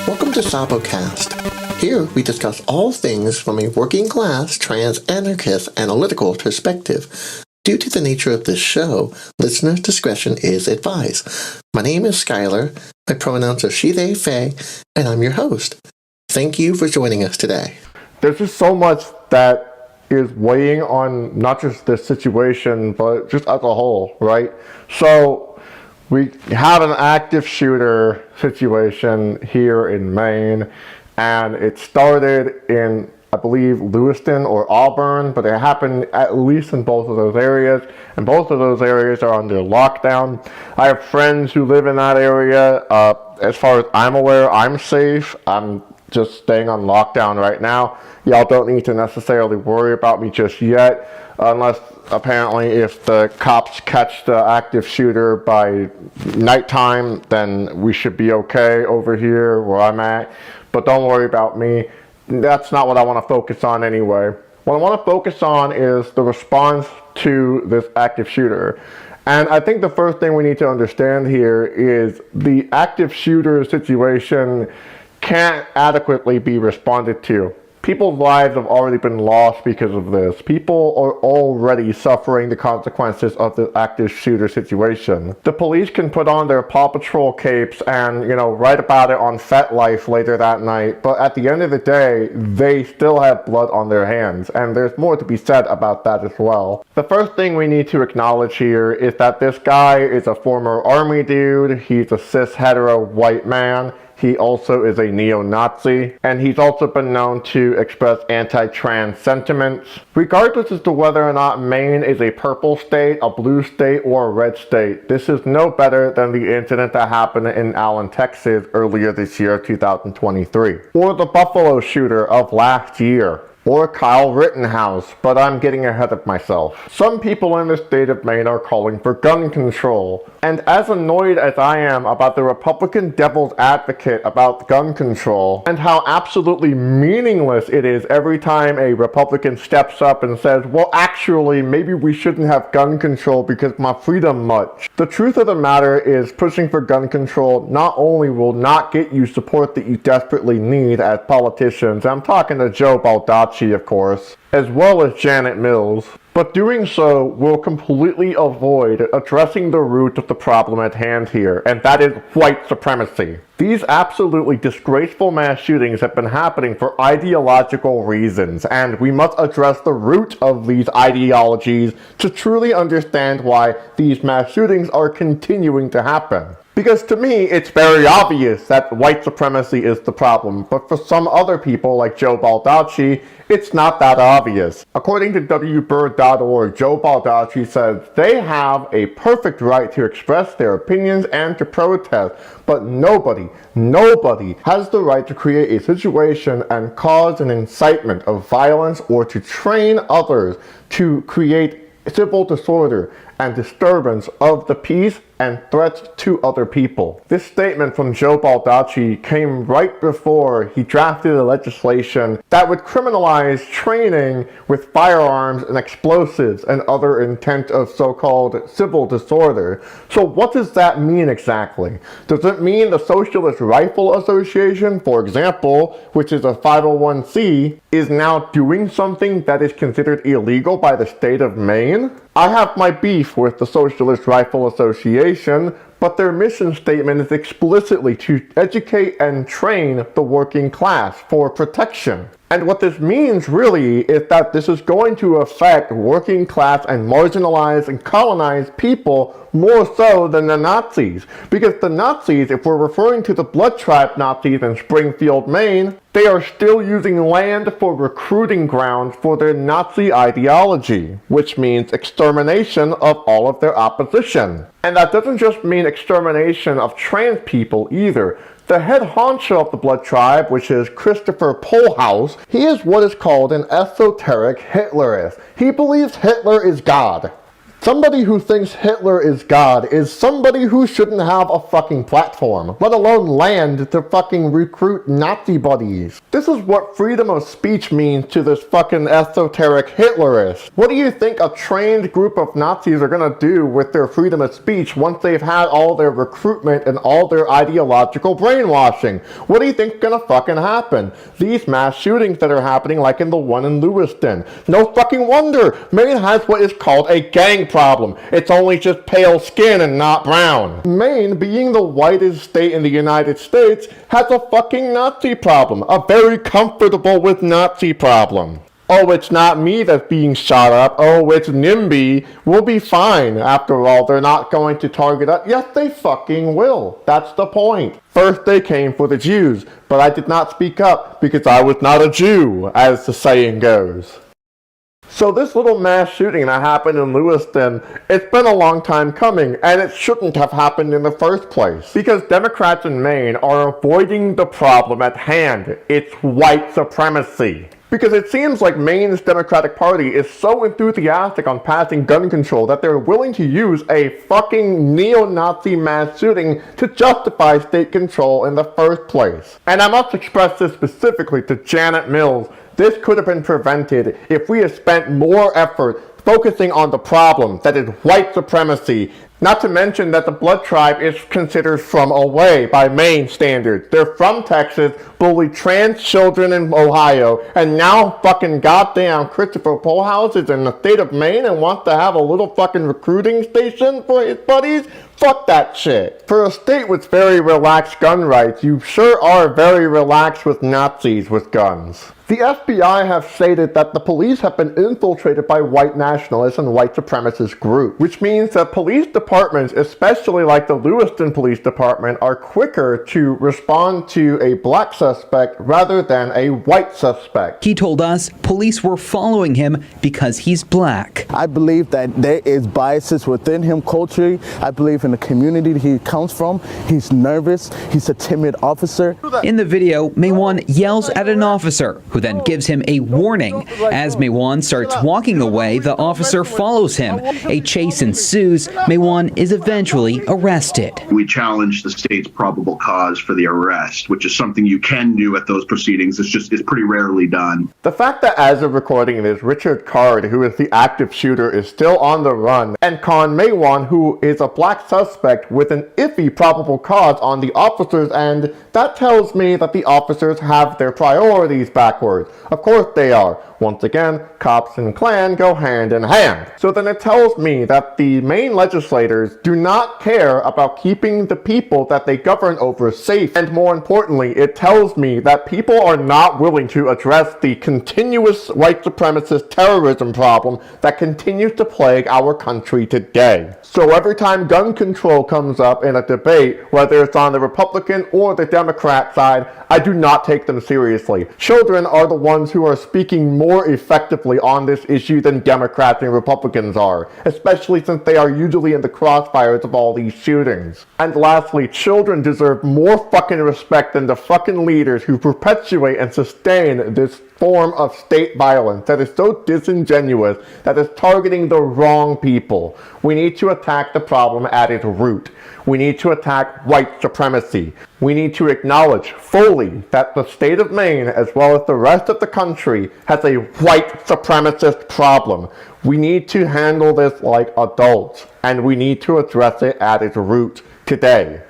Welcome to Szabo Cast. Here we discuss all things from a working class, trans, anarchist, analytical perspective. Due to the nature of this show, listener discretion is advised. My name is Skylar, my pronouns are she, they, they, and I'm your host. Thank you for joining us today. There's just so much that is weighing on not just this situation, but just as a whole, right? So we have an active shooter situation here in Maine, and it started in, I believe, Lewiston or Auburn, but it happened at least in both of those areas, and both of those areas are under lockdown. I have friends who live in that area. As far as I'm aware, I'm safe. I'm just staying on lockdown right now. Y'all don't need to necessarily worry about me just yet, unless apparently if the cops catch the active shooter by nighttime, then we should be okay over here where I'm at. But don't worry about me. That's not what I want to focus on anyway. What I want to focus on is the response to this active shooter. And I think the first thing we need to understand here is the active shooter situation can't adequately be responded to. People's lives have already been lost because of this. People are already suffering the consequences of the active shooter situation. The police can put on their Paw Patrol capes and, write about it on FetLife later that night, but at the end of the day, they still have blood on their hands, and there's more to be said about that as well. The first thing we need to acknowledge here is that this guy is a former army dude. He's a cis hetero white man. He also is a neo-Nazi, and he's also been known to express anti-trans sentiments. Regardless as to whether or not Maine is a purple state, a blue state, or a red state, this is no better than the incident that happened in Allen, Texas earlier this year, 2023. Or the Buffalo shooter of last year. Or Kyle Rittenhouse, but I'm getting ahead of myself. Some people in the state of Maine are calling for gun control. And as annoyed as I am about the Republican devil's advocate about gun control, and how absolutely meaningless it is every time a Republican steps up and says, well, actually, maybe we shouldn't have gun control because my freedom much. The truth of the matter is pushing for gun control not only will not get you support that you desperately need as politicians, I'm talking to Joe Baldacci, of course, as well as Janet Mills, but doing so will completely avoid addressing the root of the problem at hand here, and that is white supremacy. These absolutely disgraceful mass shootings have been happening for ideological reasons, and we must address the root of these ideologies to truly understand why these mass shootings are continuing to happen. Because to me, it's very obvious that white supremacy is the problem, but for some other people, like Joe Baldacci, it's not that obvious. According to WBird.org, Joe Baldacci says they have a perfect right to express their opinions and to protest, but nobody has the right to create a situation and cause an incitement of violence or to train others to create civil disorder and disturbance of the peace and threats to other people. This statement from Joe Baldacci came right before he drafted a legislation that would criminalize training with firearms and explosives and other intent of so-called civil disorder. So what does that mean exactly? Does it mean the Socialist Rifle Association, for example, which is a 501c, is now doing something that is considered illegal by the state of Maine? I have my beef with the Socialist Rifle Association, but their mission statement is explicitly to educate and train the working class for protection. And what this means really is that this is going to affect working class and marginalized and colonized people more so than the Nazis. Because the Nazis, if we're referring to the Blood Tribe Nazis in Springfield, Maine, they are still using land for recruiting grounds for their Nazi ideology, which means extermination of all of their opposition. And that doesn't just mean extermination of trans people either. The head honcho of the Blood Tribe, which is Christopher Pohlhaus, he is what is called an esoteric Hitlerist. He believes Hitler is God. Somebody who thinks Hitler is God is somebody who shouldn't have a fucking platform, let alone land to fucking recruit Nazi buddies. This is what freedom of speech means to this fucking esoteric Hitlerist. What do you think a trained group of Nazis are gonna do with their freedom of speech once they've had all their recruitment and all their ideological brainwashing? What do you think's gonna fucking happen? These mass shootings that are happening, like in the one in Lewiston. No fucking wonder Maine has what is called a gang problem. It's only just pale skin and not brown. Maine, being the whitest state in the United States, has a fucking Nazi problem. A very comfortable with Nazi problem. Oh, it's not me that's being shot up. Oh, it's NIMBY. We'll be fine. After all, they're not going to target us. Yes, they fucking will. That's the point. First they came for the Jews, but I did not speak up because I was not a Jew, as the saying goes. So this little mass shooting that happened in Lewiston, it's been a long time coming, and it shouldn't have happened in the first place. Because Democrats in Maine are avoiding the problem at hand. It's white supremacy. Because it seems like Maine's Democratic Party is so enthusiastic on passing gun control that they're willing to use a fucking neo-Nazi mass shooting to justify state control in the first place. And I must express this specifically to Janet Mills. This could have been prevented if we had spent more effort focusing on the problem that is white supremacy. Not to mention that the Blood Tribe is considered from away by Maine standards. They're from Texas, bullied trans children in Ohio, and now fucking goddamn Christopher Polehouse is in the state of Maine and wants to have a little fucking recruiting station for his buddies? Fuck that shit. For a state with very relaxed gun rights, you sure are very relaxed with Nazis with guns. The FBI have stated that the police have been infiltrated by white nationalists and white supremacist groups, which means that police departments, especially like the Lewiston Police Department, are quicker to respond to a black suspect rather than a white suspect. He told us police were following him because he's black. I believe that there is biases within him culturally. I believe in the community he comes from. He's nervous. He's a timid officer. In the video, Maywan yells at an officer, who then gives him a warning. As Maywan starts walking away, the officer follows him. A chase ensues. Maywan is eventually arrested. We challenge the state's probable cause for the arrest, which is something you can do at those proceedings. It's pretty rarely done. The fact that as of recording this, Richard Card, who is the active shooter, is still on the run, and Con Maywan, who is a black suspect with an iffy probable cause on the officer's end, that tells me that the officers have their priorities backwards. Of course they are. Once again, cops and Klan go hand in hand. So then it tells me that the Maine legislators do not care about keeping the people that they govern over safe. And more importantly, it tells me that people are not willing to address the continuous white supremacist terrorism problem that continues to plague our country today. So every time gun control comes up in a debate, whether it's on the Republican or the Democrat side, I do not take them seriously. Children are the ones who are speaking more effectively on this issue than Democrats and Republicans are, especially since they are usually in the crossfires of all these shootings. And lastly, children deserve more fucking respect than the fucking leaders who perpetuate and sustain this form of state violence that is so disingenuous, that is targeting the wrong people. We need to attack the problem at its root. We need to attack white supremacy. We need to acknowledge fully that the state of Maine, as well as the rest of the country, has a white supremacist problem. We need to handle this like adults, and we need to address it at its root today.